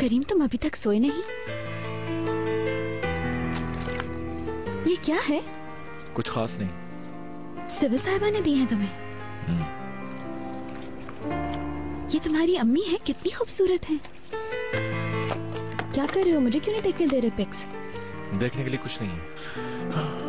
करीम, तुम अभी तक सोए नहीं? ये क्या है? कुछ खास नहीं। सिविल साहिबा ने दी है तुम्हें? ये तुम्हारी अम्मी है, कितनी खूबसूरत है। क्या कर रहे हो? मुझे क्यों नहीं देखने दे रहे पिक्स? देखने के लिए कुछ नहीं है।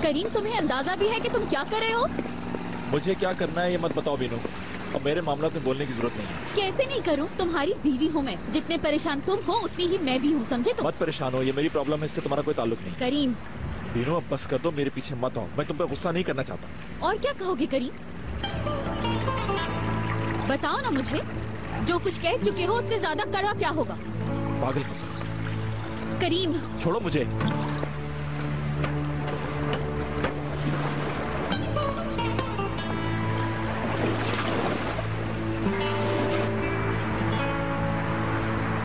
करीम, तुम्हें अंदाजा भी है कि तुम क्या कर रहे हो? मुझे क्या करना है ये मत बताओ बीनू। अब मेरे मामला में बोलने की जरूरत नहीं है। कैसे नहीं करूं? तुम्हारी बीवी हूँ मैं। जितने परेशान तुम हो उतनी ही मैं भी हूँ, समझे तुम? मत परेशान हो, ये मेरी प्रॉब्लम है, इससे तुम्हारा कोई ताल्लुक नहीं। करीम, बीनू अब बस कर दो, मेरे पीछे मत आओ। मैं तुम पे गुस्सा नहीं करना चाहता। और क्या कहोगे करीम? बताओ ना मुझे। जो कुछ कह चुके हो उससे ज्यादा कड़ा क्या होगा? पागल मत। करीम, छोड़ो मुझे।